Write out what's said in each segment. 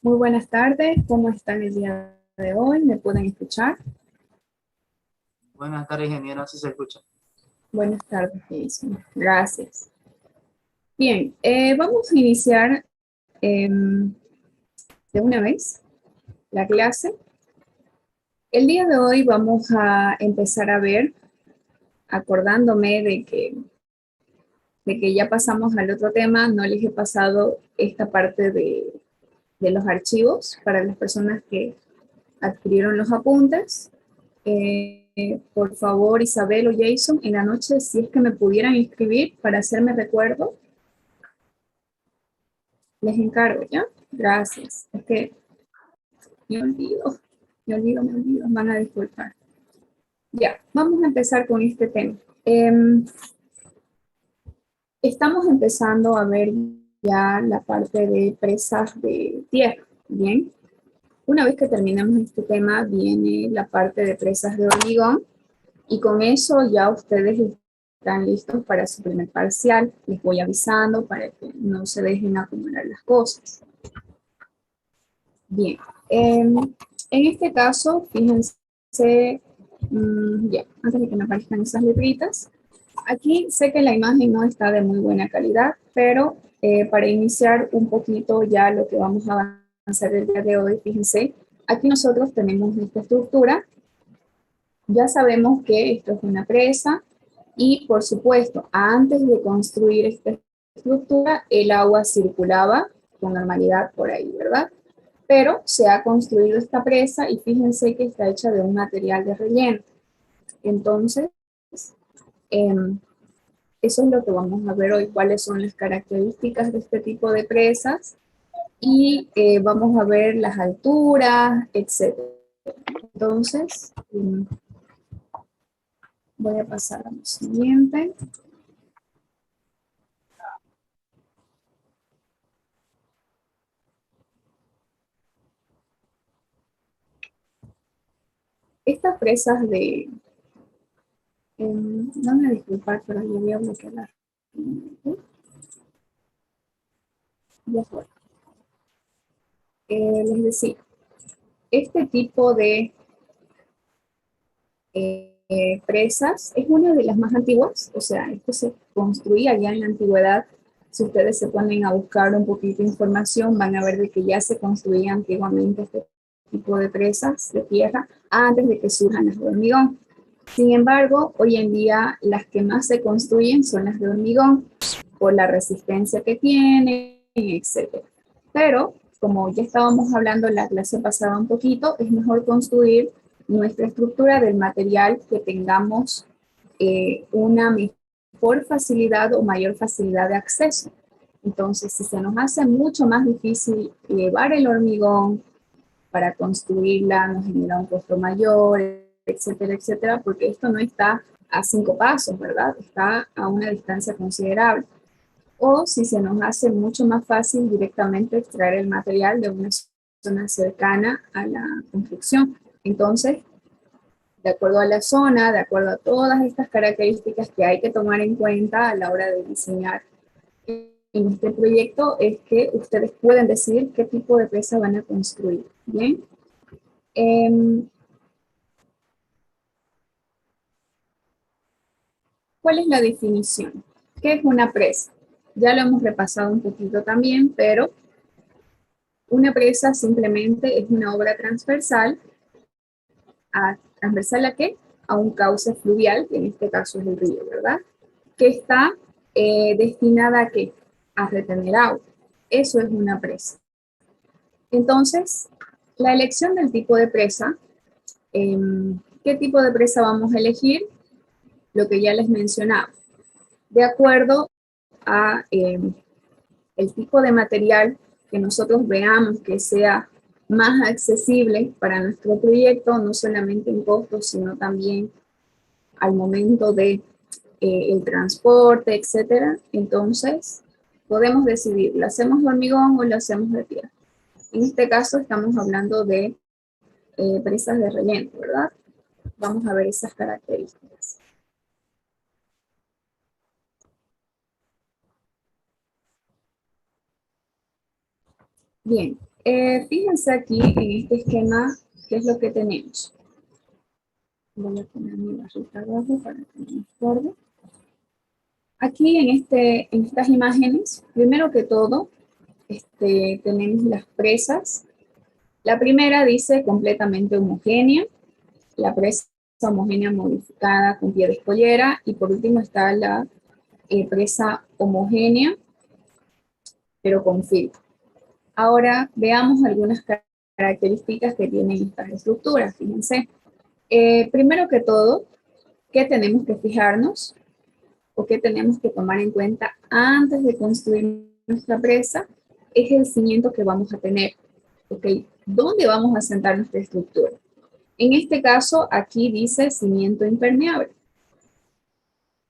Muy buenas tardes, ¿cómo están el día de hoy? ¿Me pueden escuchar? Buenas tardes, ingeniero, si se escucha. Buenas tardes, Jason. Gracias. Bien, vamos a iniciar de una vez la clase. El día de hoy vamos a empezar a ver, acordándome de que ya pasamos al otro tema, no les he pasado esta parte de los archivos para las personas que adquirieron los apuntes. Por favor, Isabel o Jason, en la noche, si es que me pudieran escribir para hacerme recuerdo, les encargo, ¿ya? Gracias. Es que me olvido, me olvido, van a disculpar. Ya, vamos a empezar con este tema. Estamos empezando a ver ya la parte de presas de tierra, ¿bien? Una vez que terminamos este tema, viene la parte de presas de hormigón. Y con eso ya ustedes están listos para su primer parcial. Les voy avisando para que no se dejen acumular las cosas. Bien, en este caso, fíjense, ya, antes de que me aparezcan esas letritas, aquí sé que la imagen no está de muy buena calidad, pero para iniciar un poquito ya lo que vamos a avanzar el día de hoy, fíjense, aquí nosotros tenemos esta estructura. Ya sabemos que esto es una presa y, por supuesto, antes de construir esta estructura, el agua circulaba con normalidad por ahí, ¿verdad? Pero se ha construido esta presa y fíjense que está hecha de un material de relleno. Entonces, em, eso es lo que vamos a ver hoy, cuáles son las características de este tipo de presas y vamos a ver las alturas, etcétera. Entonces, voy a pasar a lo siguiente. Estas presas de, no me disculpar, pero yo voy a bloquear. Ya fue. Les decía, este tipo de presas es una de las más antiguas, o sea, esto se construía ya en la antigüedad. Si ustedes se ponen a buscar un poquito de información, van a ver de que ya se construía antiguamente este tipo de presas de tierra antes de que surjan las de hormigón. Sin embargo, hoy en día las que más se construyen son las de hormigón por la resistencia que tienen, etcétera. Pero, como ya estábamos hablando en la clase pasada un poquito, es mejor construir nuestra estructura del material que tengamos una mejor facilidad o mayor facilidad de acceso. Entonces, si se nos hace mucho más difícil llevar el hormigón para construirla, nos genera un costo mayor, etcétera, etcétera, porque esto no está a 5 pasos, ¿verdad? Está a una distancia considerable. O si se nos hace mucho más fácil directamente extraer el material de una zona cercana a la construcción. Entonces, de acuerdo a la zona, de acuerdo a todas estas características que hay que tomar en cuenta a la hora de diseñar en este proyecto, es que ustedes pueden decidir qué tipo de presa van a construir. Bien. Eh, ¿Cuál es la definición? ¿Qué es una presa? Ya lo hemos repasado un poquito también, pero una presa simplemente es una obra transversal. ¿Transversal a qué? A un cauce fluvial, que en este caso es el río, ¿verdad? Que está destinada a qué? A retener agua. Eso es una presa. Entonces, la elección del tipo de presa, ¿qué tipo de presa vamos a elegir? Lo que ya les mencionaba. De acuerdo a el tipo de material que nosotros veamos que sea más accesible para nuestro proyecto, no solamente en costos, sino también al momento de el transporte, etcétera. Entonces, podemos decidir, ¿lo hacemos de hormigón o lo hacemos de tierra? En este caso estamos hablando de presas de relleno, ¿verdad? Vamos a ver esas características. Bien, Fíjense aquí en este esquema, ¿qué es lo que tenemos? Voy a poner mi barrita abajo para que no me estorbe. Aquí en estas imágenes, primero que todo, tenemos las presas. La primera dice completamente homogénea, la presa homogénea modificada con pie de escollera, y por último está la presa homogénea, pero con filtro. Ahora veamos algunas características que tienen estas estructuras, fíjense. Primero que todo, ¿qué tenemos que fijarnos o qué tenemos que tomar en cuenta antes de construir nuestra presa? Es el cimiento que vamos a tener. ¿Ok? ¿Dónde vamos a sentar nuestra estructura? En este caso, aquí dice cimiento impermeable.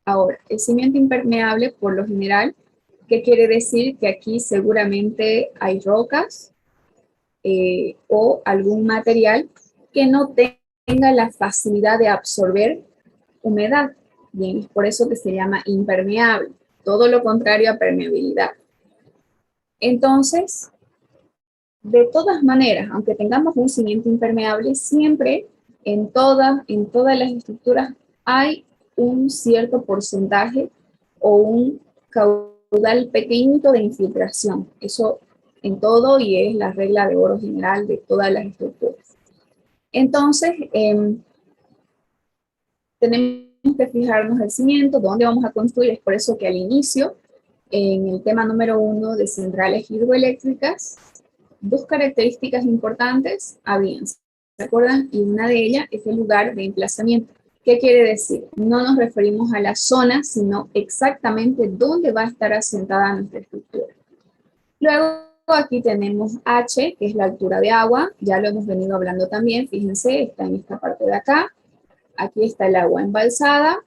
Ahora, el cimiento impermeable, por lo general, ¿qué quiere decir? Que aquí seguramente hay rocas o algún material que no tenga la facilidad de absorber humedad. Bien, es por eso que se llama impermeable. Todo lo contrario a permeabilidad. Entonces, de todas maneras, aunque tengamos un cimiento impermeable, siempre en todas las estructuras hay un cierto porcentaje o un caudal pequeñito de infiltración. Eso en todo y es la regla de oro general de todas las estructuras. Entonces, tenemos que fijarnos el cimiento, dónde vamos a construir. Es por eso que al inicio, en el tema número 1 de centrales hidroeléctricas, dos características importantes habían, ¿se acuerdan? Y una de ellas es el lugar de emplazamiento. ¿Qué quiere decir? No nos referimos a la zona, sino exactamente dónde va a estar asentada nuestra estructura. Luego aquí tenemos H, que es la altura de agua, ya lo hemos venido hablando también, fíjense, está en esta parte de acá. Aquí está el agua embalsada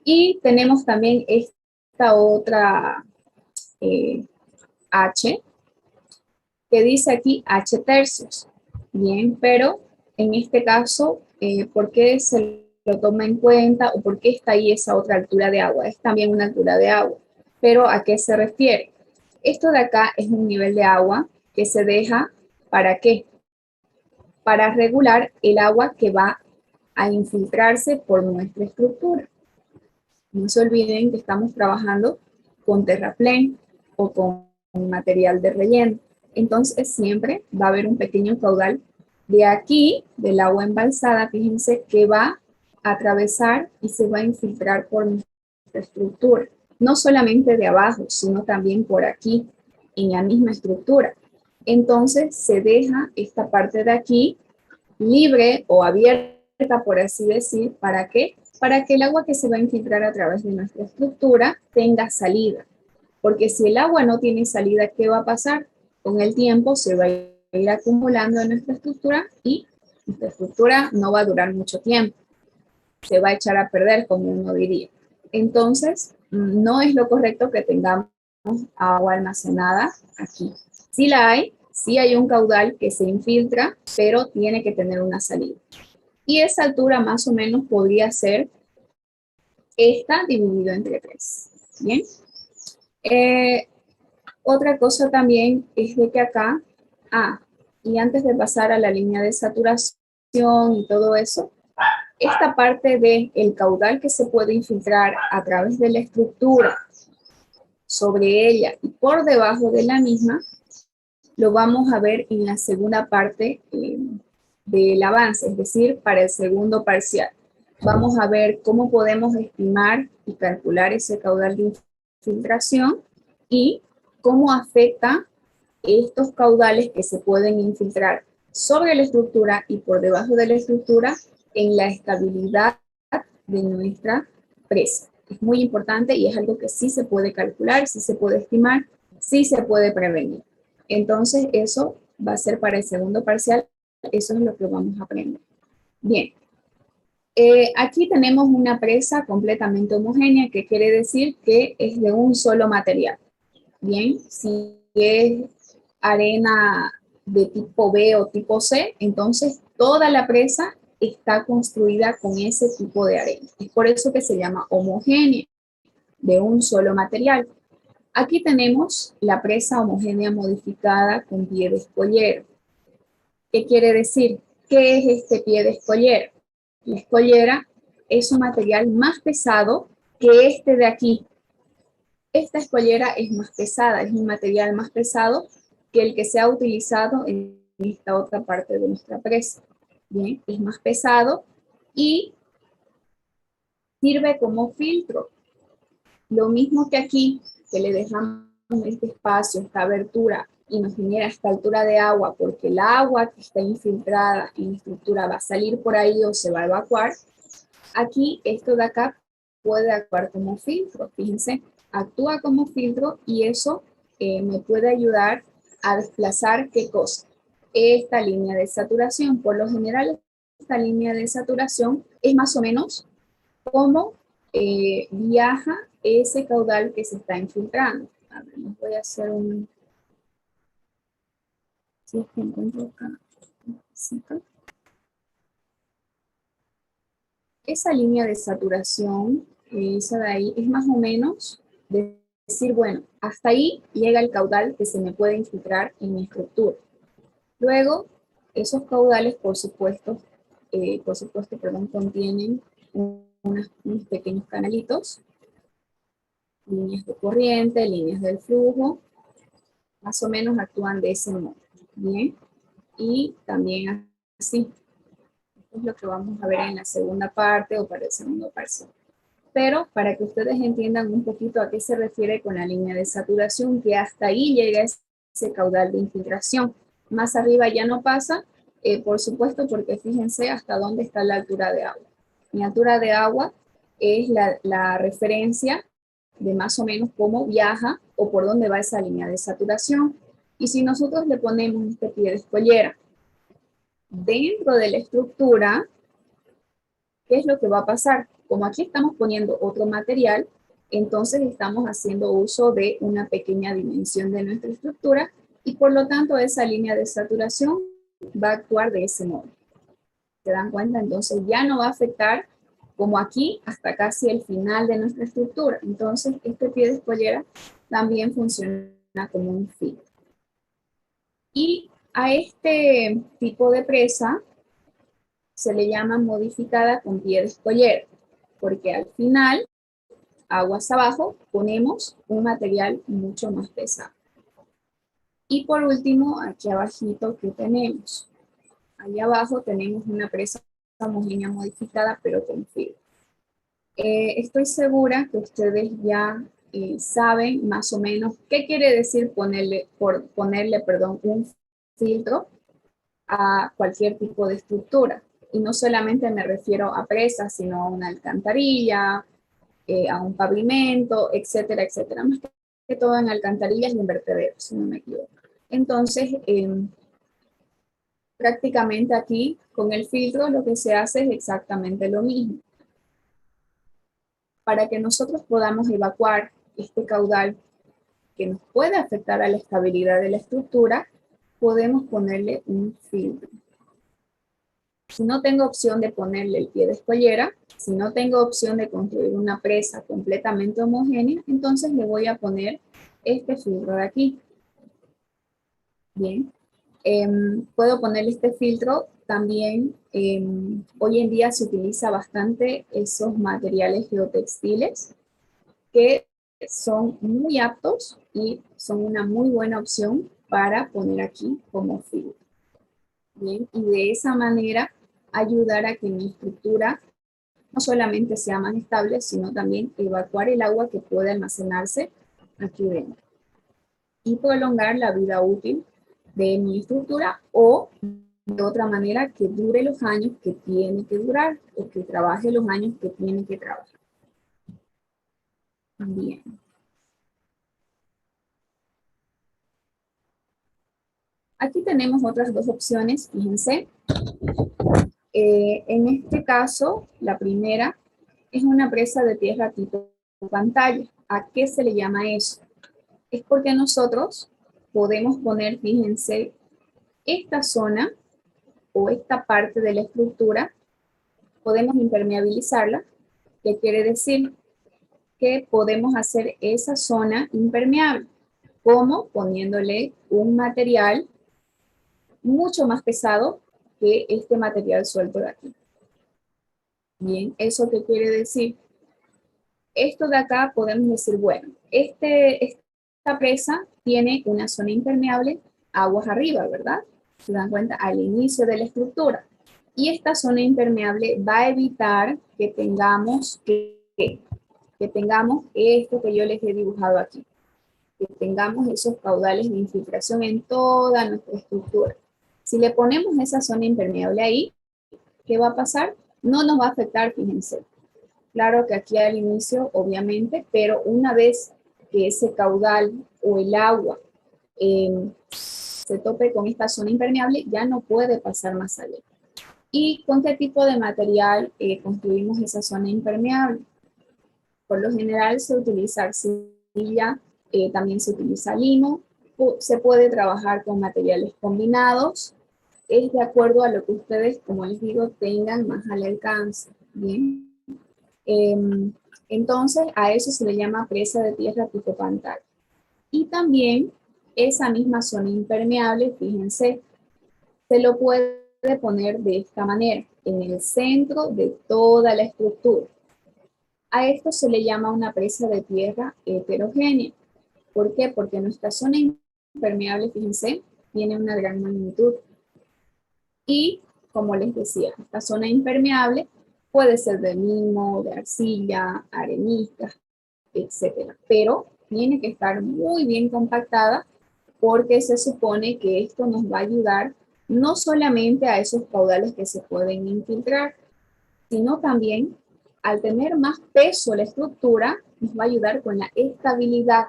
y tenemos también esta otra H, que dice aquí H tercios. Bien, pero en este caso, ¿por qué se lo toma en cuenta o por qué está ahí esa otra altura de agua? Es también una altura de agua, pero ¿a qué se refiere? Esto de acá es un nivel de agua que se deja, ¿para qué? Para regular el agua que va a infiltrarse por nuestra estructura. No se olviden que estamos trabajando con terraplén o con material de relleno. Entonces siempre va a haber un pequeño caudal de aquí, del agua embalsada, fíjense, que va a atravesar y se va a infiltrar por nuestra estructura. No solamente de abajo, sino también por aquí, en la misma estructura. Entonces se deja esta parte de aquí libre o abierta, por así decir, ¿para qué? Para que el agua que se va a infiltrar a través de nuestra estructura tenga salida. Porque si el agua no tiene salida, ¿qué va a pasar? Con el tiempo se va a ir acumulando en nuestra estructura y nuestra estructura no va a durar mucho tiempo. Se va a echar a perder, como uno diría. Entonces, no es lo correcto que tengamos agua almacenada aquí. Sí la hay, sí hay un caudal que se infiltra, pero tiene que tener una salida. Y esa altura más o menos podría ser esta dividido entre 3. Bien. Otra cosa también es de que acá, y antes de pasar a la línea de saturación y todo eso, esta parte del caudal que se puede infiltrar a través de la estructura, sobre ella y por debajo de la misma, lo vamos a ver en la segunda parte del avance, es decir, para el segundo parcial. Vamos a ver cómo podemos estimar y calcular ese caudal de infiltración y cómo afecta estos caudales que se pueden infiltrar sobre la estructura y por debajo de la estructura en la estabilidad de nuestra presa. Es muy importante y es algo que sí se puede calcular, sí se puede estimar, sí se puede prevenir. Entonces eso va a ser para el segundo parcial, eso es lo que vamos a aprender. Bien, aquí tenemos una presa completamente homogénea, que quiere decir que es de un solo material. Bien, si es arena de tipo B o tipo C, entonces toda la presa está construida con ese tipo de arena. Es por eso que se llama homogénea, de un solo material. Aquí tenemos la presa homogénea modificada con pie de escollero. ¿Qué quiere decir? ¿Qué es este pie de escollero? La escollera es un material más pesado que este de aquí. Esta escollera es más pesada, es un material más pesado que el que se ha utilizado en esta otra parte de nuestra presa. Bien, es más pesado y sirve como filtro. Lo mismo que aquí, que le dejamos este espacio, esta abertura, y nos genera esta altura de agua, porque el agua que está infiltrada en la estructura va a salir por ahí o se va a evacuar. Aquí, esto de acá puede actuar como filtro. Fíjense, actúa como filtro y eso me puede ayudar a desplazar, ¿qué cosa? Esta línea de saturación. Por lo general, esta línea de saturación es más o menos como viaja ese caudal que se está infiltrando. A ver, les voy a hacer un... Si es que encuentro acá. Esa línea de saturación, esa de ahí, es más o menos decir, bueno, hasta ahí llega el caudal que se me puede infiltrar en mi estructura. Luego, esos caudales, perdón, contienen unos pequeños canalitos, líneas de corriente, líneas del flujo, más o menos actúan de ese modo. Bien, y también así. Esto es lo que vamos a ver en la segunda parte o para el segundo parcial. Pero para que ustedes entiendan un poquito a qué se refiere con la línea de saturación, que hasta ahí llega ese caudal de infiltración. Más arriba ya no pasa, por supuesto, porque fíjense hasta dónde está la altura de agua. Mi altura de agua es la referencia de más o menos cómo viaja o por dónde va esa línea de saturación. Y si nosotros le ponemos este pie de escollera dentro de la estructura, ¿qué es lo que va a pasar? Como aquí estamos poniendo otro material, entonces estamos haciendo uso de una pequeña dimensión de nuestra estructura y por lo tanto esa línea de saturación va a actuar de ese modo. ¿Se dan cuenta? Entonces ya no va a afectar como aquí hasta casi el final de nuestra estructura. Entonces este pie de escollera también funciona como un filtro. Y a este tipo de presa se le llama modificada con pie de escollera, porque al final, aguas abajo, ponemos un material mucho más pesado. Y por último, aquí abajito, ¿qué tenemos? Allá abajo tenemos una presa homogénea modificada, pero con fibra. Estoy segura que ustedes ya saben más o menos qué quiere decir ponerle un filtro a cualquier tipo de estructura. Y no solamente me refiero a presas, sino a una alcantarilla, a un pavimento, etcétera, etcétera. Más que todo en alcantarillas y en vertederos, si no me equivoco. Entonces, prácticamente aquí, con el filtro, lo que se hace es exactamente lo mismo. Para que nosotros podamos evacuar este caudal que nos puede afectar a la estabilidad de la estructura, podemos ponerle un filtro. Si no tengo opción de ponerle el pie de escollera, si no tengo opción de construir una presa completamente homogénea, entonces le voy a poner este filtro de aquí. Bien. Puedo ponerle este filtro también. Hoy en día se utiliza bastante esos materiales geotextiles que son muy aptos y son una muy buena opción para poner aquí como filtro. Bien, y de esa manera ayudar a que mi estructura no solamente sea más estable, sino también evacuar el agua que puede almacenarse aquí dentro y prolongar la vida útil de mi estructura o de otra manera que dure los años que tiene que durar o que trabaje los años que tiene que trabajar. Bien. Aquí tenemos otras dos opciones, fíjense. En este caso, la primera es una presa de tierra tipo pantalla. ¿A qué se le llama eso? Es porque nosotros podemos poner, fíjense, esta zona o esta parte de la estructura, podemos impermeabilizarla. ¿Qué quiere decir? que podemos hacer esa zona impermeable. ¿Cómo? Poniéndole un material mucho más pesado que este material suelto de aquí. Bien, ¿eso qué quiere decir? Esto de acá podemos decir, bueno, esta presa tiene una zona impermeable aguas arriba, ¿verdad? Se dan cuenta al inicio de la estructura. Y esta zona impermeable va a evitar que tengamos esto que yo les he dibujado aquí, que tengamos esos caudales de infiltración en toda nuestra estructura. Si le ponemos esa zona impermeable ahí, ¿qué va a pasar? No nos va a afectar, fíjense. Claro que aquí al inicio, obviamente, pero una vez que ese caudal o el agua se tope con esta zona impermeable, ya no puede pasar más allá. ¿Y con qué tipo de material construimos esa zona impermeable? Por lo general se utiliza arcilla, también se utiliza limo, se puede trabajar con materiales combinados, es de acuerdo a lo que ustedes, como les digo, tengan más al alcance. Bien. Entonces, a eso se le llama presa de tierra tipo pantalla. Y también esa misma zona impermeable, fíjense, se lo puede poner de esta manera, en el centro de toda la estructura. A esto se le llama una presa de tierra heterogénea. ¿Por qué? Porque nuestra zona impermeable, fíjense, tiene una gran magnitud. Y, como les decía, esta zona impermeable puede ser de limo, de arcilla, arenisca, etcétera. Pero tiene que estar muy bien compactada porque se supone que esto nos va a ayudar no solamente a esos caudales que se pueden infiltrar, sino también al tener más peso la estructura, nos va a ayudar con la estabilidad.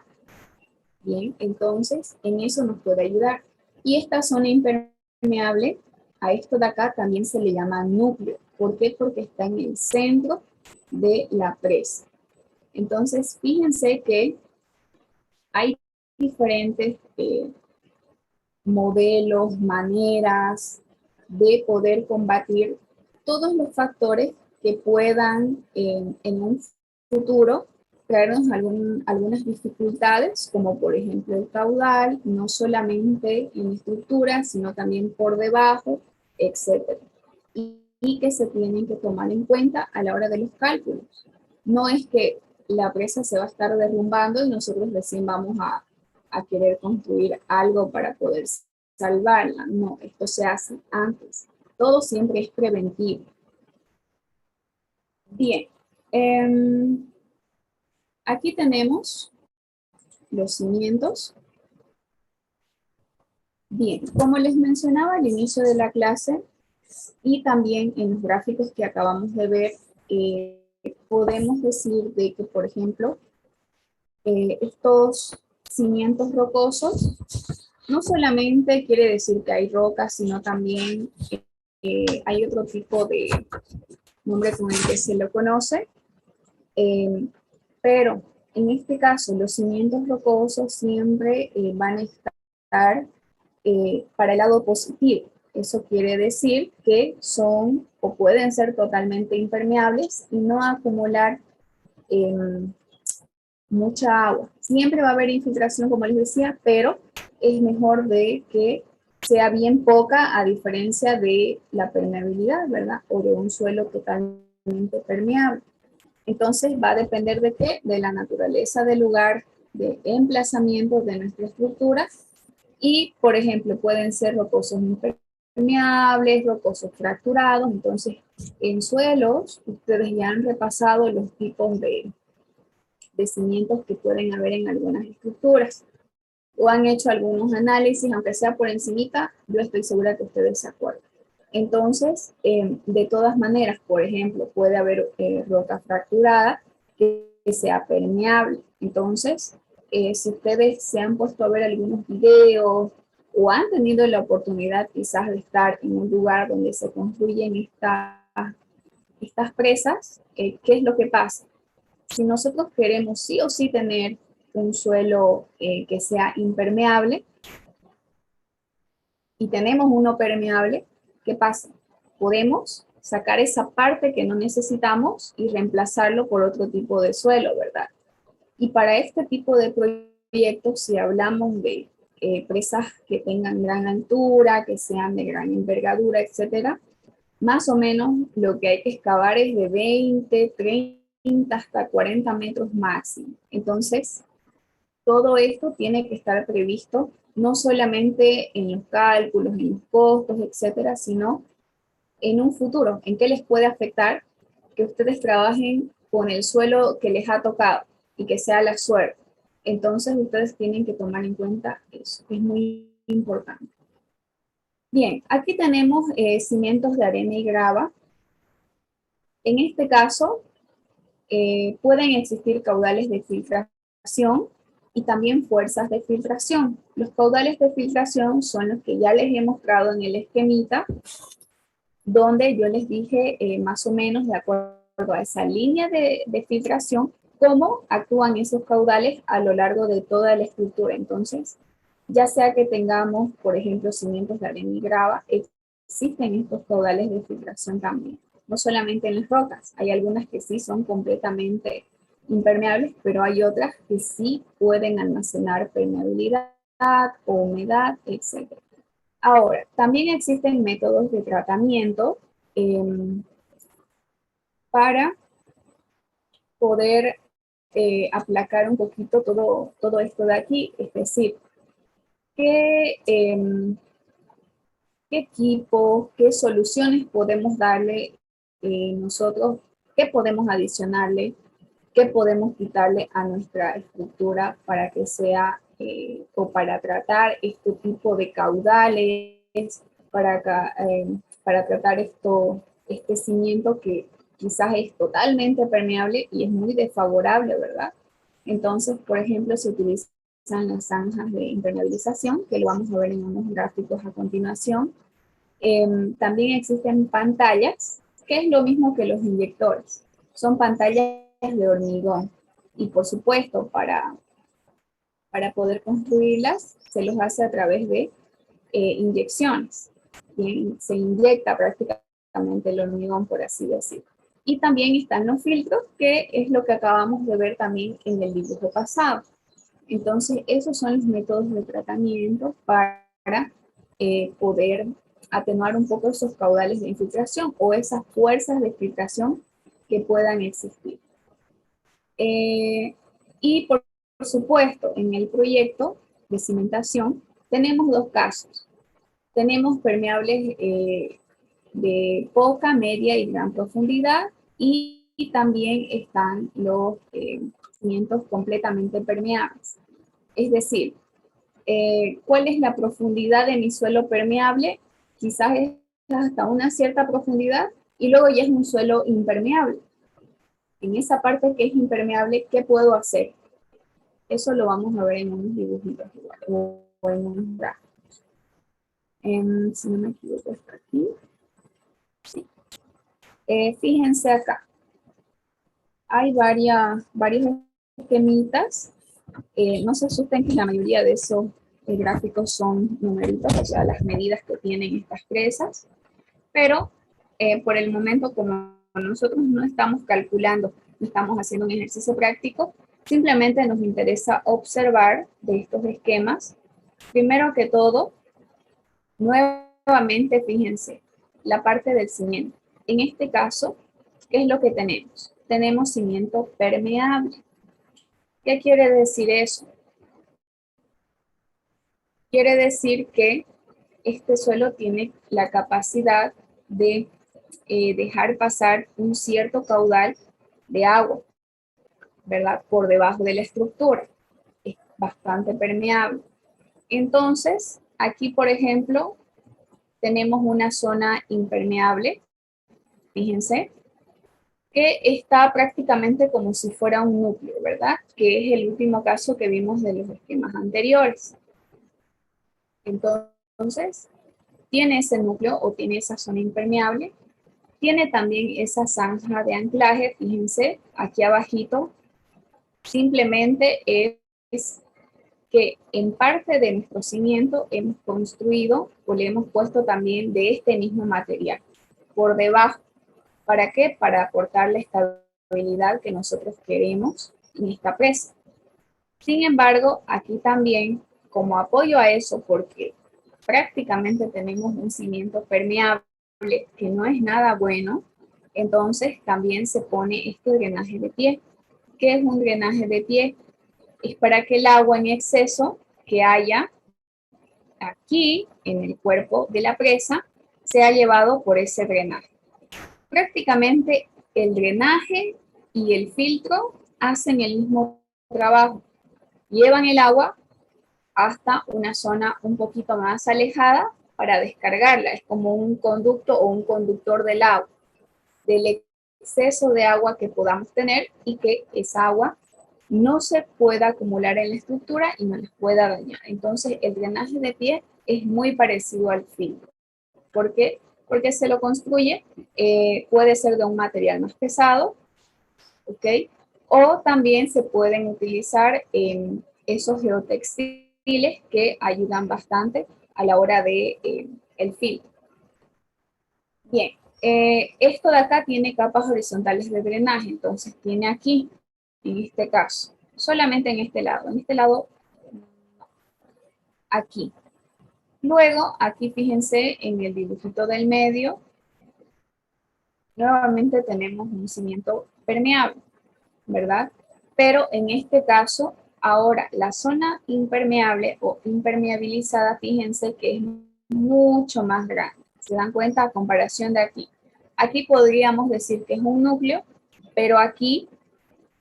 Bien, entonces en eso nos puede ayudar. Y esta zona impermeable, a esto de acá también se le llama núcleo. ¿Por qué? Porque está en el centro de la presa. Entonces, fíjense que hay diferentes modelos, maneras de poder combatir todos los factores que puedan en un futuro traernos algunas dificultades, como por ejemplo el caudal, no solamente en estructura, sino también por debajo, etc. Y que se tienen que tomar en cuenta a la hora de los cálculos. No es que la presa se va a estar derrumbando y nosotros recién vamos a querer construir algo para poder salvarla. No, esto se hace antes. Todo siempre es preventivo. Bien, aquí tenemos los cimientos. Bien, como les mencionaba al inicio de la clase y también en los gráficos que acabamos de ver, podemos decir de que, por ejemplo, estos cimientos rocosos no solamente quiere decir que hay rocas, sino también hay otro tipo de nombre con el que se lo conoce, pero en este caso los cimientos rocosos siempre van a estar para el lado positivo. Eso quiere decir que son o pueden ser totalmente impermeables y no acumular mucha agua. Siempre va a haber infiltración, como les decía, pero es mejor de que sea bien poca a diferencia de la permeabilidad, ¿verdad? O de un suelo totalmente permeable. Entonces va a depender de qué, de la naturaleza del lugar de emplazamiento de nuestra estructura y, por ejemplo, pueden ser rocosos impermeables, rocosos fracturados. Entonces, en suelos, ustedes ya han repasado los tipos de cimientos que pueden haber en algunas estructuras o han hecho algunos análisis, aunque sea por encimita, yo estoy segura que ustedes se acuerdan. Entonces, de todas maneras, por ejemplo, puede haber roca fracturada que sea permeable. Entonces, si ustedes se han puesto a ver algunos videos o han tenido la oportunidad quizás de estar en un lugar donde se construyen estas presas, ¿qué es lo que pasa? Si nosotros queremos sí o sí tener un suelo que sea impermeable y tenemos uno permeable, ¿qué pasa? Podemos sacar esa parte que no necesitamos y reemplazarlo por otro tipo de suelo, ¿verdad? Y para este tipo de proyectos, si hablamos de presas que tengan gran altura, que sean de gran envergadura, etcétera, más o menos lo que hay que excavar es de 20, 30 hasta 40 metros máximo. Entonces, todo esto tiene que estar previsto no solamente en los cálculos, en los costos, etcétera, sino en un futuro, en qué les puede afectar que ustedes trabajen con el suelo que les ha tocado y que sea la suerte. Entonces, ustedes tienen que tomar en cuenta eso, es muy importante. Bien, aquí tenemos cimientos de arena y grava. En este caso, pueden existir caudales de filtración y también fuerzas de filtración. Los caudales de filtración son los que ya les he mostrado en el esquemita, donde yo les dije más o menos de acuerdo a esa línea de filtración, cómo actúan esos caudales a lo largo de toda la estructura. Entonces, ya sea que tengamos, por ejemplo, cimientos de arena y grava, existen estos caudales de filtración también. No solamente en las rocas, hay algunas que sí son completamente impermeables, pero hay otras que sí pueden almacenar permeabilidad o humedad, etc. Ahora, también existen métodos de tratamiento para poder aplacar un poquito todo esto de aquí, es decir, qué, qué equipo, qué soluciones podemos darle nosotros, qué podemos adicionarle, qué podemos quitarle a nuestra estructura para que sea, o para tratar este tipo de caudales, para, para tratar este cimiento que quizás es totalmente permeable y es muy desfavorable, ¿verdad? Entonces, por ejemplo, se utilizan las zanjas de impermeabilización, que lo vamos a ver en unos gráficos a continuación. También existen pantallas, que es lo mismo que los inyectores. Son pantallas de hormigón. Y por supuesto, para poder construirlas, se los hace a través de inyecciones. Se inyecta prácticamente el hormigón, por así decirlo. Y también están los filtros, que es lo que acabamos de ver también en el dibujo pasado. Entonces, esos son los métodos de tratamiento para poder atenuar un poco esos caudales de infiltración o esas fuerzas de filtración que puedan existir. Y por supuesto, en el proyecto de cimentación tenemos dos casos. Tenemos permeables de poca, media y gran profundidad, y también están los cimientos completamente permeables. Es decir, ¿cuál es la profundidad de mi suelo permeable? Quizás es hasta una cierta profundidad y luego ya es un suelo impermeable. En esa parte que es impermeable, ¿qué puedo hacer? Eso lo vamos a ver en unos dibujitos igual, o en unos gráficos. Si no me equivoco, está aquí. Sí. Fíjense acá. Hay varios esquemitas. No se asusten que la mayoría de esos gráficos son numeritos, o sea, las medidas que tienen estas presas, pero por el momento, como nosotros no estamos calculando, no estamos haciendo un ejercicio práctico, simplemente nos interesa observar de estos esquemas. Primero que todo, nuevamente fíjense, la parte del cimiento. En este caso, ¿qué es lo que tenemos? Tenemos cimiento permeable. ¿Qué quiere decir eso? Quiere decir que este suelo tiene la capacidad de dejar pasar un cierto caudal de agua, ¿verdad? Por debajo de la estructura. Es bastante permeable. Entonces, aquí, por ejemplo, tenemos una zona impermeable, fíjense, que está prácticamente como si fuera un núcleo, ¿verdad? Que es el último caso que vimos de los esquemas anteriores. Entonces, tiene ese núcleo o tiene esa zona impermeable, tiene también esa zanja de anclaje, fíjense, aquí abajito, simplemente es que en parte de nuestro cimiento hemos construido o le hemos puesto también de este mismo material por debajo. ¿Para qué? Para aportar la estabilidad que nosotros queremos en esta presa. Sin embargo, aquí también, como apoyo a eso, porque prácticamente tenemos un cimiento permeable que no es nada bueno, entonces también se pone este drenaje de pie. ¿Qué es un drenaje de pie? Es para que el agua en exceso que haya aquí en el cuerpo de la presa sea llevado por ese drenaje. Prácticamente el drenaje y el filtro hacen el mismo trabajo. Llevan el agua hasta una zona un poquito más alejada para descargarla. Es como un conducto o un conductor del agua, del exceso de agua que podamos tener y que esa agua no se pueda acumular en la estructura y no les pueda dañar. Entonces, el drenaje de pie es muy parecido al filtro. ¿Por qué? Porque se lo construye, puede ser de un material más pesado, ¿ok? O también se pueden utilizar esos geotextiles que ayudan bastante a la hora de el filtro. Bien, esto de acá tiene capas horizontales de drenaje, entonces tiene aquí, en este caso, solamente en este lado, aquí. Luego, aquí fíjense en el dibujito del medio, nuevamente tenemos un cimiento permeable, ¿verdad? Pero en este caso, ahora la zona impermeable o impermeabilizada, fíjense que es mucho más grande. ¿Se dan cuenta a comparación de aquí? Aquí podríamos decir que es un núcleo, pero aquí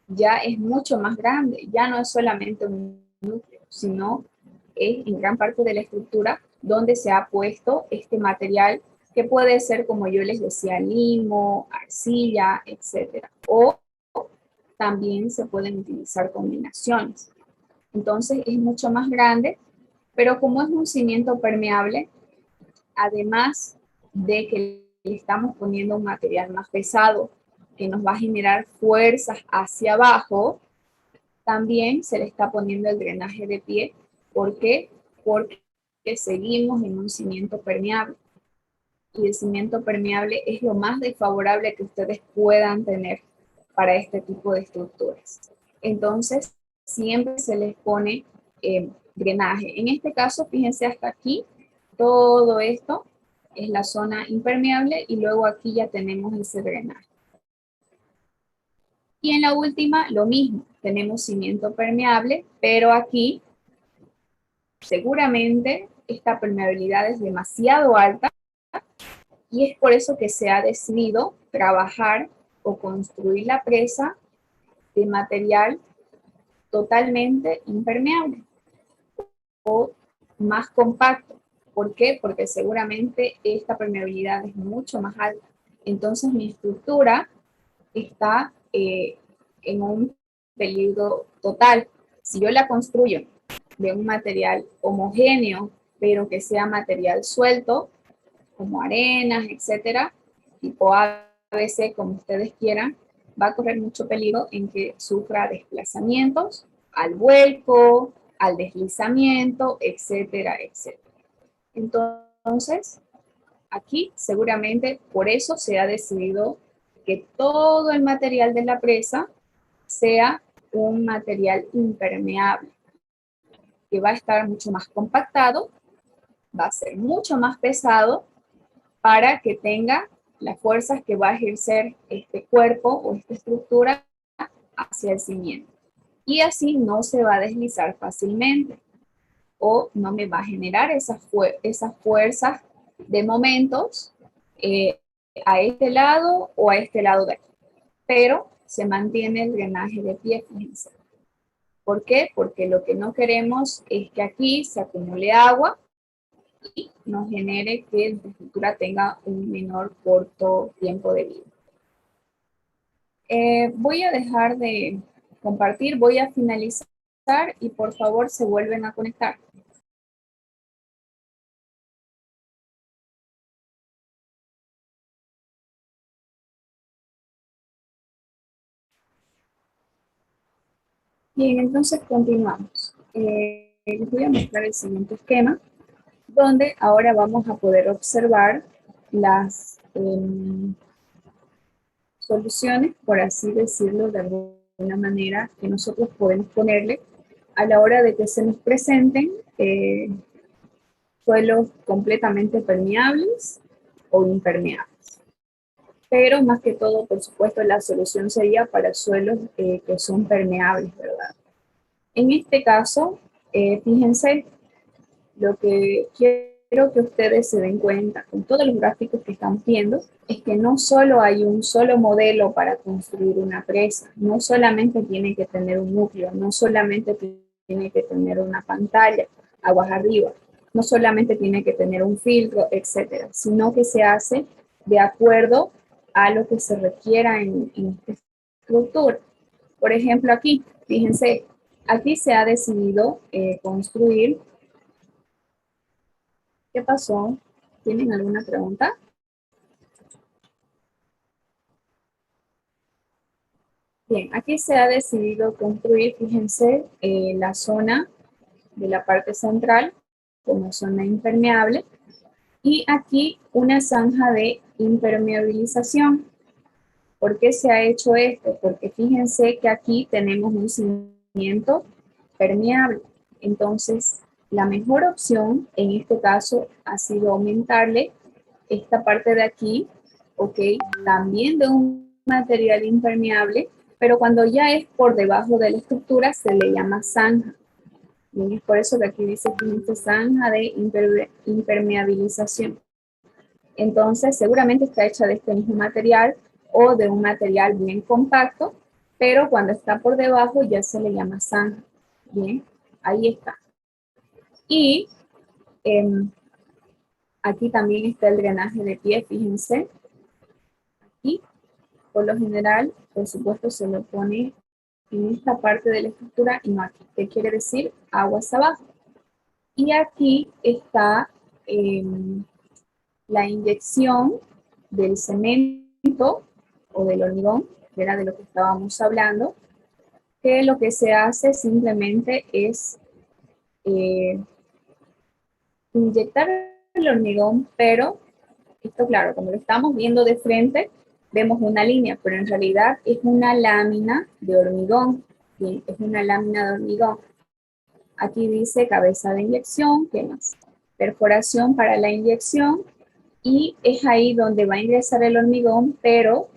ya es mucho más grande. Ya no es solamente un núcleo, sino es en gran parte de la estructura donde se ha puesto este material que puede ser, como yo les decía, limo, arcilla, etcétera. O también se pueden utilizar combinaciones. Entonces es mucho más grande, pero como es un cimiento permeable, además de que le estamos poniendo un material más pesado que nos va a generar fuerzas hacia abajo, también se le está poniendo el drenaje de pie. ¿Por qué? Porque seguimos en un cimiento permeable. Y el cimiento permeable es lo más desfavorable que ustedes puedan tener para este tipo de estructuras. Entonces, siempre se les pone drenaje. En este caso, fíjense hasta aquí, todo esto es la zona impermeable y luego aquí ya tenemos ese drenaje. Y en la última, lo mismo, tenemos cimiento permeable, pero aquí seguramente esta permeabilidad es demasiado alta y es por eso que se ha decidido trabajar o construir la presa de material totalmente impermeable o más compacto. ¿Por qué? Porque seguramente esta permeabilidad es mucho más alta. Entonces mi estructura está en un peligro total. Si yo la construyo de un material homogéneo, pero que sea material suelto, como arenas, etcétera, tipo ABC, como ustedes quieran, va a correr mucho peligro en que sufra desplazamientos al vuelco, al deslizamiento, etcétera, etcétera. Entonces, aquí seguramente por eso se ha decidido que todo el material de la presa sea un material impermeable, que va a estar mucho más compactado, va a ser mucho más pesado para que tenga las fuerzas que va a ejercer este cuerpo o esta estructura hacia el cimiento. Y así no se va a deslizar fácilmente o no me va a generar esas fuerzas de momentos a este lado o a este lado de aquí. Pero se mantiene el drenaje de pie, fíjense. ¿Por qué? Porque lo que no queremos es que aquí se acumule agua y nos genere que la estructura tenga un menor corto tiempo de vida. Voy a dejar de compartir, voy a finalizar y por favor se vuelven a conectar. Bien, entonces continuamos. Les voy a mostrar el siguiente esquema, donde ahora vamos a poder observar las soluciones, por así decirlo, de alguna manera, que nosotros podemos ponerle a la hora de que se nos presenten suelos completamente permeables o impermeables. Pero más que todo, por supuesto, la solución sería para suelos que son permeables, ¿verdad? En este caso, fíjense, lo que quiero que ustedes se den cuenta con todos los gráficos que están viendo es que no solo hay un solo modelo para construir una presa, no solamente tiene que tener un núcleo, no solamente tiene que tener una pantalla aguas arriba, no solamente tiene que tener un filtro, etcétera, sino que se hace de acuerdo a lo que se requiera en esta estructura. Por ejemplo, aquí, fíjense, aquí se ha decidido construir. ¿Qué pasó? ¿Tienen alguna pregunta? Bien, aquí se ha decidido construir, fíjense, la zona de la parte central como zona impermeable y aquí una zanja de impermeabilización. ¿Por qué se ha hecho esto? Porque fíjense que aquí tenemos un cimiento permeable. Entonces, la mejor opción en este caso ha sido aumentarle esta parte de aquí, ¿ok? También de un material impermeable, pero cuando ya es por debajo de la estructura se le llama zanja. Y es por eso que aquí dice que es zanja de impermeabilización. Entonces, seguramente está hecha de este mismo material o de un material bien compacto, pero cuando está por debajo ya se le llama zanja. Bien, ahí está. Y aquí también está el drenaje de pie, fíjense. Aquí, por lo general, por supuesto, se lo pone en esta parte de la estructura y no aquí. ¿Qué quiere decir? Aguas abajo. Y aquí está la inyección del cemento o del hormigón, que era de lo que estábamos hablando, que lo que se hace simplemente es inyectar el hormigón, pero esto claro, como lo estamos viendo de frente, vemos una línea, pero en realidad es una lámina de hormigón. Bien, es una lámina de hormigón. Aquí dice cabeza de inyección, ¿qué más? Perforación para la inyección, y es ahí donde va a ingresar el hormigón, pero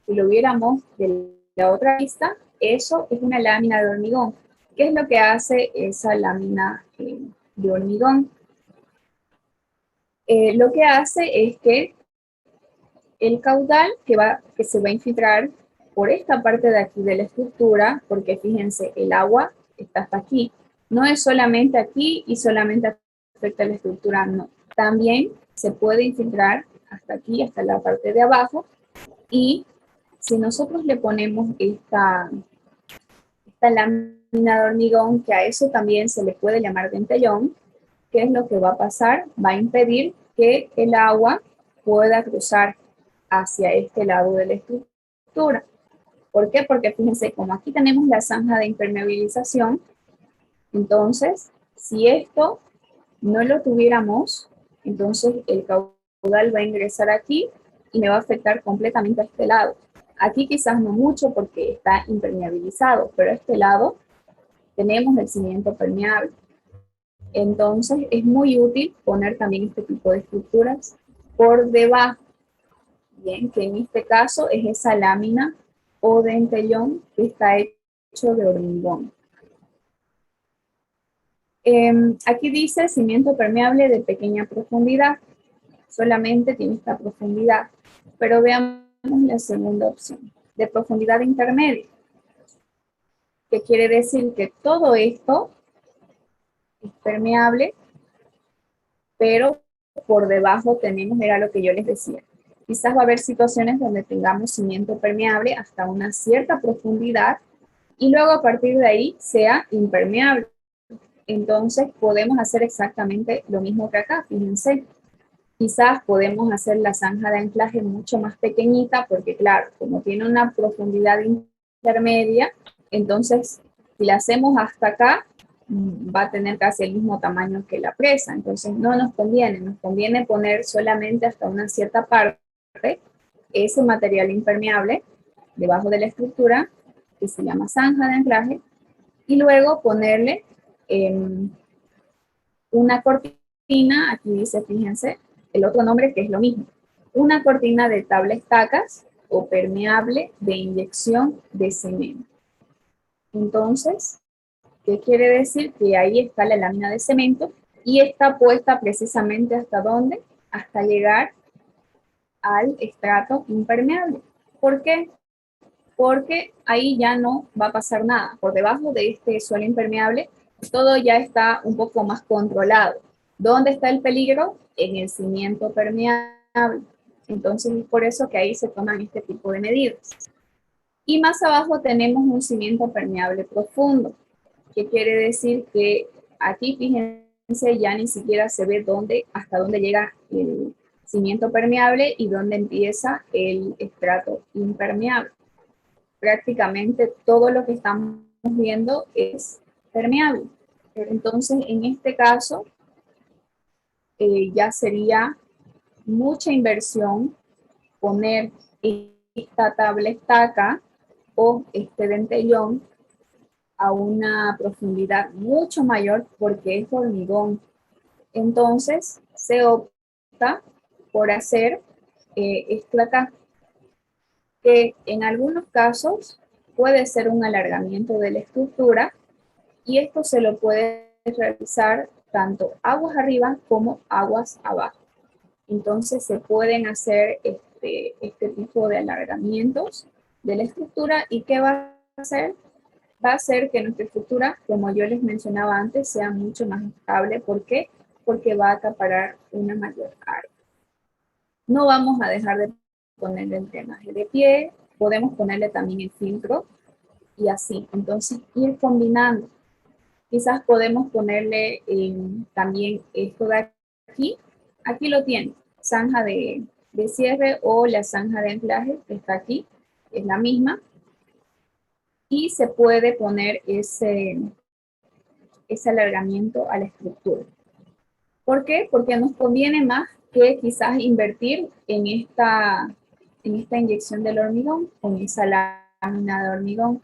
si lo viéramos de la otra vista, eso es una lámina de hormigón. ¿Qué es lo que hace esa lámina de hormigón? Lo que hace es que el caudal que se va a infiltrar por esta parte de aquí de la estructura, porque fíjense, el agua está hasta aquí, no es solamente aquí y solamente afecta a la estructura, no. También se puede infiltrar hasta aquí, hasta la parte de abajo, y si nosotros le ponemos esta lámina de hormigón, que a eso también se le puede llamar dentellón, ¿qué es lo que va a pasar? Va a impedir que el agua pueda cruzar hacia este lado de la estructura. ¿Por qué? Porque fíjense, como aquí tenemos la zanja de impermeabilización, entonces, si esto no lo tuviéramos, entonces el caudal va a ingresar aquí y me va a afectar completamente a este lado. Aquí quizás no mucho porque está impermeabilizado, pero a este lado tenemos el cimiento permeable. Entonces es muy útil poner también este tipo de estructuras por debajo. Bien, que en este caso es esa lámina o dentellón que está hecho de hormigón. Aquí dice cimiento permeable de pequeña profundidad. Solamente tiene esta profundidad. Pero veamos la segunda opción, de profundidad intermedia. Que quiere decir que todo esto es permeable, pero por debajo tenemos, era lo que yo les decía. Quizás va a haber situaciones donde tengamos cimiento permeable hasta una cierta profundidad y luego a partir de ahí sea impermeable. Entonces podemos hacer exactamente lo mismo que acá, fíjense. Quizás podemos hacer la zanja de anclaje mucho más pequeñita porque claro, como tiene una profundidad intermedia, entonces si la hacemos hasta acá, va a tener casi el mismo tamaño que la presa. Entonces no nos conviene poner solamente hasta una cierta parte ese material impermeable debajo de la estructura que se llama zanja de anclaje Y luego ponerle una cortina, aquí dice, fíjense, el otro nombre que es lo mismo, una cortina de tabla estacas o permeable de inyección de cemento. Entonces, ¿qué quiere decir? Que ahí está la lámina de cemento y está puesta precisamente hasta dónde, hasta llegar al estrato impermeable. ¿Por qué? Porque ahí ya no va a pasar nada. Por debajo de este suelo impermeable, todo ya está un poco más controlado. ¿Dónde está el peligro? En el cimiento permeable. Entonces es por eso que ahí se toman este tipo de medidas. Y más abajo tenemos un cimiento permeable profundo. ¿Qué quiere decir? Que aquí, fíjense, ya ni siquiera se ve hasta dónde llega el cimiento permeable y dónde empieza el estrato impermeable. Prácticamente todo lo que estamos viendo es permeable. Entonces, en este caso, ya sería mucha inversión poner esta tabla estaca o este dentellón a una profundidad mucho mayor porque es hormigón. Entonces, se opta por hacer esto acá, que en algunos casos puede ser un alargamiento de la estructura y esto se lo puede realizar tanto aguas arriba como aguas abajo. Entonces se pueden hacer este tipo de alargamientos de la estructura y ¿qué va a hacer? Va a hacer que nuestra estructura, como yo les mencionaba antes, sea mucho más estable. ¿Por qué? Porque va a acaparar una mayor área. No vamos a dejar de ponerle el drenaje de pie, podemos ponerle también el filtro y así. Entonces ir combinando. Quizás podemos ponerle también esto de aquí. Aquí lo tiene, zanja de cierre o la zanja de anclaje que está aquí, es la misma. Y se puede poner ese alargamiento a la estructura. ¿Por qué? Porque nos conviene más que quizás invertir en esta inyección del hormigón, con esa lámina de hormigón.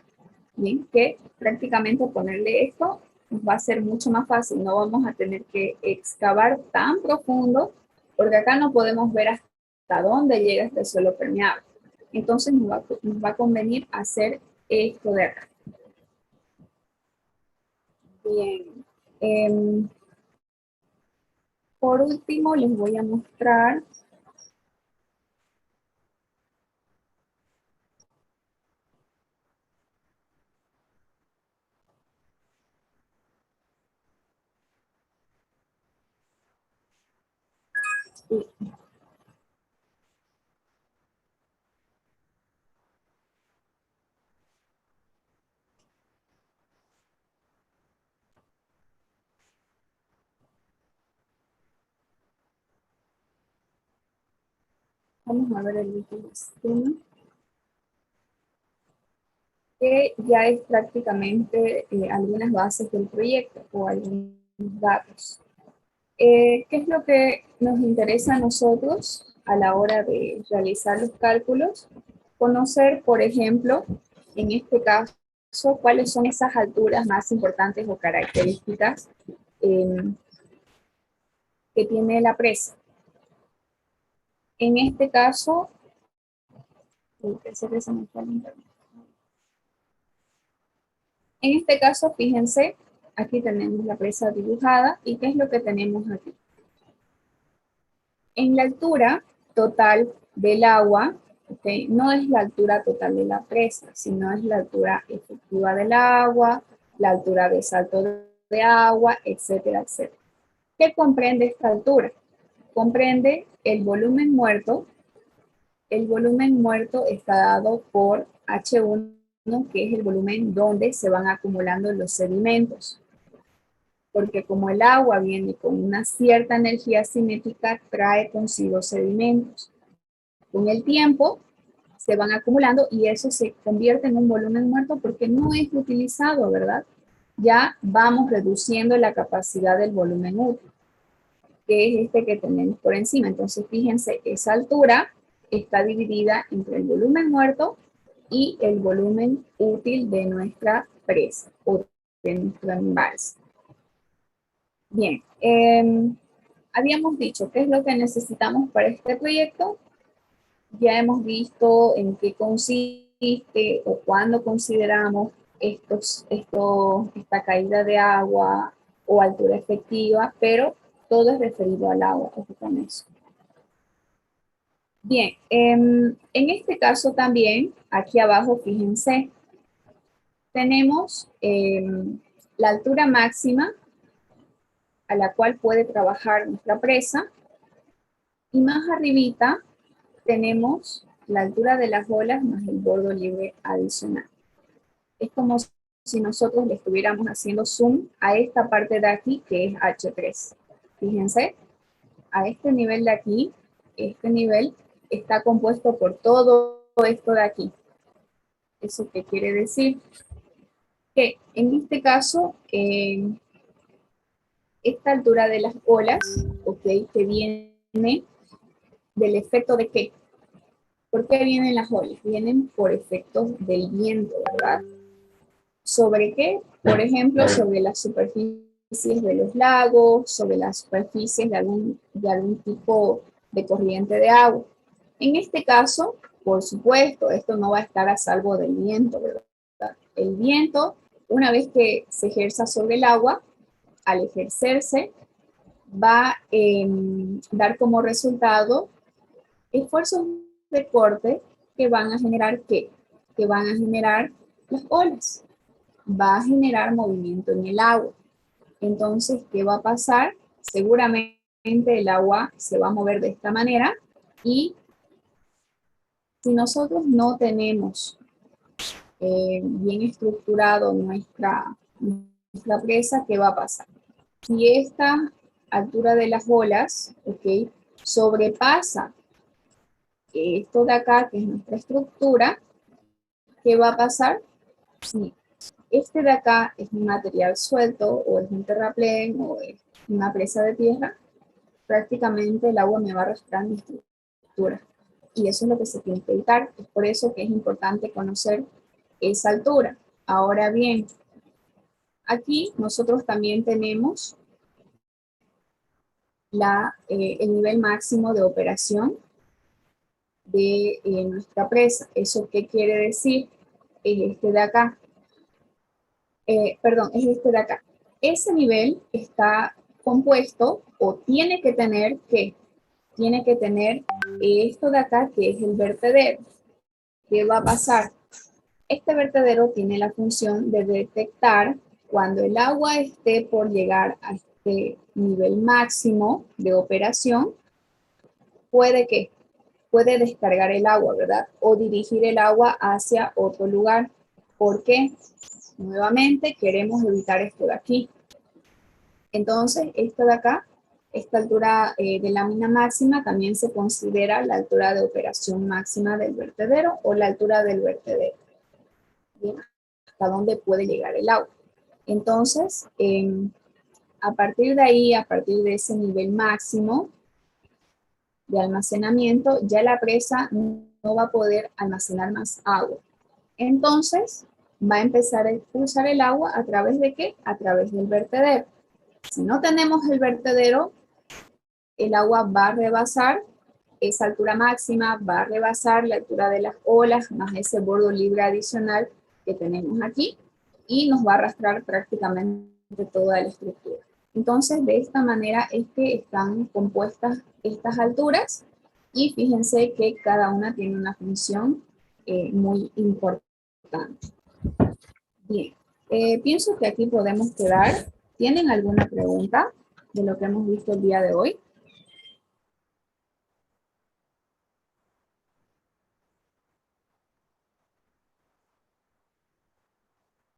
Bien, que prácticamente ponerle esto nos va a ser mucho más fácil, no vamos a tener que excavar tan profundo, porque acá no podemos ver hasta dónde llega este suelo permeable. Entonces nos va a convenir hacer esto de acá. Bien. Por último, les voy a mostrar vamos a ver el último esquema, que ya es prácticamente algunas bases del proyecto o algunos datos. ¿Qué es lo que nos interesa a nosotros a la hora de realizar los cálculos? Conocer, por ejemplo, en este caso, cuáles son esas alturas más importantes o características que tiene la presa. En este caso, fíjense, aquí tenemos la presa dibujada y ¿qué es lo que tenemos aquí? En la altura total del agua, ¿okay? No es la altura total de la presa, sino es la altura efectiva del agua, la altura de salto de agua, etcétera, etcétera. ¿Qué comprende esta altura? Comprende el volumen muerto. El volumen muerto está dado por H1, que es el volumen donde se van acumulando los sedimentos. Porque como el agua viene con una cierta energía cinética, trae consigo sedimentos. Con el tiempo se van acumulando y eso se convierte en un volumen muerto porque no es utilizado, ¿verdad? Ya vamos reduciendo la capacidad del volumen útil, que es este que tenemos por encima. Entonces, fíjense, esa altura está dividida entre el volumen muerto y el volumen útil de nuestra presa o nuestro embalse. Bien, habíamos dicho qué es lo que necesitamos para este proyecto. Ya hemos visto en qué consiste o cuándo consideramos esta caída de agua o altura efectiva, pero todo es referido al agua, ojo con eso. Bien, en este caso también, aquí abajo, fíjense, tenemos la altura máxima a la cual puede trabajar nuestra presa, y más arribita tenemos la altura de las olas más el bordo libre adicional. Es como si nosotros le estuviéramos haciendo zoom a esta parte de aquí que es H3. Fíjense, a este nivel de aquí, este nivel está compuesto por todo esto de aquí. ¿Eso qué quiere decir? Que en este caso, esta altura de las olas, ok, que viene del efecto de qué. ¿Por qué vienen las olas? Vienen por efectos del viento, ¿verdad? ¿Sobre qué? Por ejemplo, sobre las superficies de los lagos, sobre las superficies de algún tipo de corriente de agua. En este caso, por supuesto, esto no va a estar a salvo del viento, ¿verdad? El viento, una vez que se ejerza sobre el agua, al ejercerse, va a dar como resultado esfuerzos de corte que van a generar ¿qué? Que van a generar las olas. Va a generar movimiento en el agua. Entonces, ¿qué va a pasar? Seguramente el agua se va a mover de esta manera, y si nosotros no tenemos bien estructurado nuestra presa, ¿qué va a pasar? Si esta altura de las olas, ¿ok?, sobrepasa esto de acá, que es nuestra estructura, ¿qué va a pasar? Si este de acá es un material suelto, o es un terraplén, o es una presa de tierra, prácticamente el agua me va a arrastrar mi estructura. Y eso es lo que se tiene que evitar. Es por eso que es importante conocer esa altura. Ahora bien, aquí nosotros también tenemos el nivel máximo de operación de nuestra presa. ¿Eso qué quiere decir? Es este de acá. Perdón, es este de acá. Ese nivel está compuesto, o tiene que tener, ¿qué? Tiene que tener esto de acá, que es el vertedero. ¿Qué va a pasar? Este vertedero tiene la función de detectar cuando el agua esté por llegar a este nivel máximo de operación. Puede descargar el agua, ¿verdad? O dirigir el agua hacia otro lugar. ¿Por qué? Nuevamente queremos evitar esto de aquí. Entonces, esto de acá, esta altura de lámina máxima, también se considera la altura de operación máxima del vertedero, o la altura del vertedero. Bien, hasta dónde puede llegar el agua. Entonces, a partir de ahí, a partir de ese nivel máximo de almacenamiento, ya la presa no va a poder almacenar más agua. Entonces, va a empezar a expulsar el agua ¿a través de qué? A través del vertedero. Si no tenemos el vertedero, el agua va a rebasar esa altura máxima, va a rebasar la altura de las olas, más ese bordo libre adicional que tenemos aquí, y nos va a arrastrar prácticamente toda la estructura. Entonces, de esta manera es que están compuestas estas alturas, y fíjense que cada una tiene una función muy importante. Bien, pienso que aquí podemos quedar. ¿Tienen alguna pregunta de lo que hemos visto el día de hoy?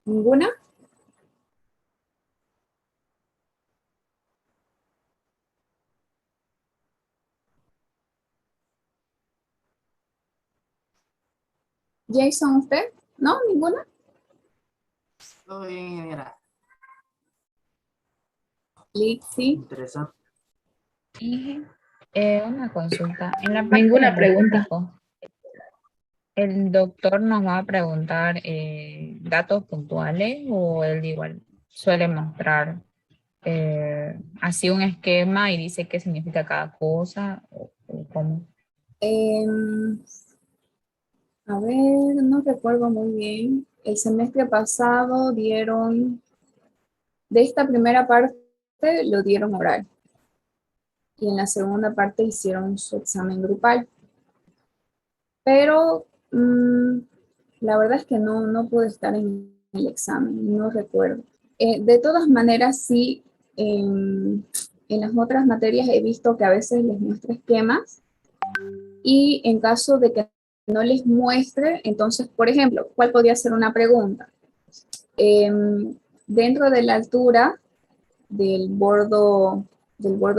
¿Ninguna? Jason, ¿usted? ¿No? ¿Ninguna? Todo bien, ingeniera. Lixi. Interesante. Y una consulta. En la parte de Ninguna los pregunta. gráficos, ¿el doctor nos va a preguntar datos puntuales o él igual suele mostrar así un esquema y dice qué significa cada cosa o cómo. Em, a ver, no recuerdo muy bien. El semestre pasado dieron, de esta primera parte, lo dieron oral. Y en la segunda parte hicieron su examen grupal. Pero la verdad es que no pude estar en el examen, no recuerdo. De todas maneras, sí, en las otras materias he visto que a veces les muestra esquemas y en caso de que no les muestre, entonces, por ejemplo, ¿cuál podría ser una pregunta? Dentro de la altura del bordo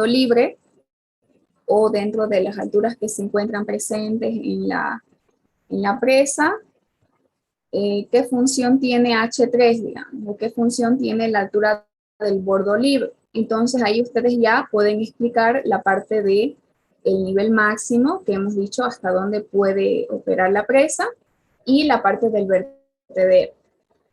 libre o dentro de las alturas que se encuentran presentes en la presa, ¿qué función tiene H3, digamos? ¿O qué función tiene la altura del bordo libre? Entonces ahí ustedes ya pueden explicar la parte de el nivel máximo que hemos dicho hasta dónde puede operar la presa y la parte del vertedero.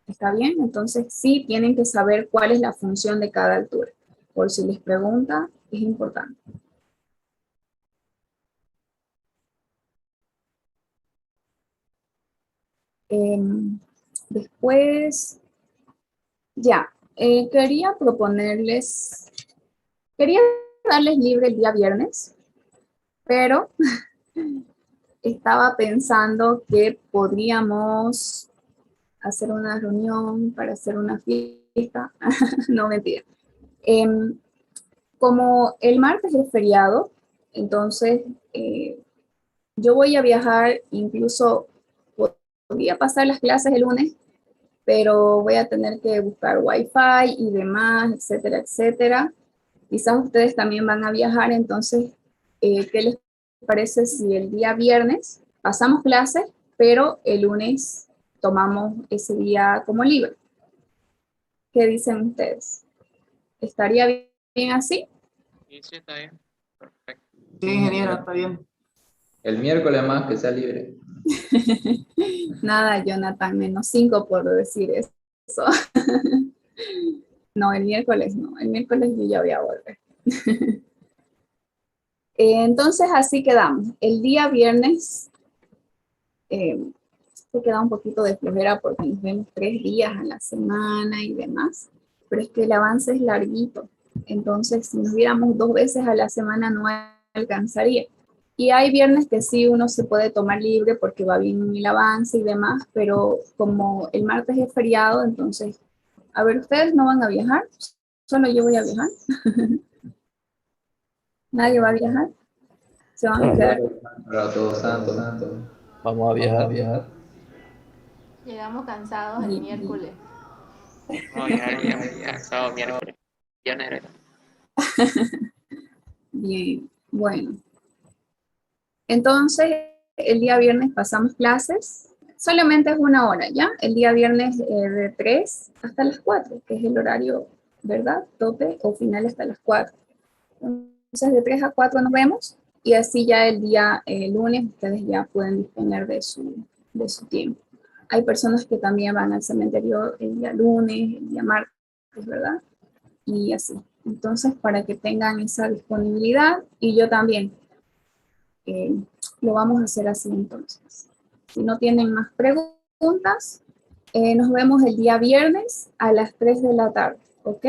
¿Está bien? Entonces sí tienen que saber cuál es la función de cada altura. Por si les pregunta, es importante. Después, ya, quería proponerles, quería darles libre el día viernes, pero estaba pensando que podríamos hacer una reunión para hacer una fiesta. No, mentira. Como el martes es feriado, entonces yo voy a viajar, incluso podría pasar las clases el lunes, pero voy a tener que buscar wifi y demás, etcétera, etcétera. Quizás ustedes también van a viajar, entonces, ¿qué les parece si el día viernes pasamos clases, pero el lunes tomamos ese día como libre? ¿Qué dicen ustedes? ¿Estaría bien así? Sí, sí, está bien. Perfecto. Sí, ingeniero, está bien. El miércoles más que sea libre. Nada, Jonathan, -5 por decir eso. No, el miércoles no, el miércoles yo ya voy a volver. Entonces así quedamos. El día viernes se queda un poquito de flojera porque nos vemos 3 días a la semana y demás, pero es que el avance es larguito. Entonces, si nos viéramos 2 veces a la semana no alcanzaría. Y hay viernes que sí uno se puede tomar libre porque va bien el avance y demás, pero como el martes es feriado, entonces, a ver, ¿ustedes no van a viajar? ¿Solo yo voy a viajar? ¿Nadie va a viajar? ¿Se van a quedar? Para Todos Santos. Vamos a viajar. Llegamos cansados el miércoles. No, ya, sábado, miércoles. Viernes era. Bien, bueno. Entonces, el día viernes pasamos clases. Solamente es 1 hora, ¿ya? El día viernes de 3 hasta las 4, que es el horario, ¿verdad? Tope o final hasta las 4. Entonces, de 3 a 4 nos vemos y así ya el día lunes ustedes ya pueden disponer de su tiempo. Hay personas que también van al cementerio el día lunes, el día martes, ¿verdad? Y así. Entonces, para que tengan esa disponibilidad y yo también. Lo vamos a hacer así entonces. Si no tienen más preguntas, nos vemos el día viernes a las 3 de la tarde, ¿ok?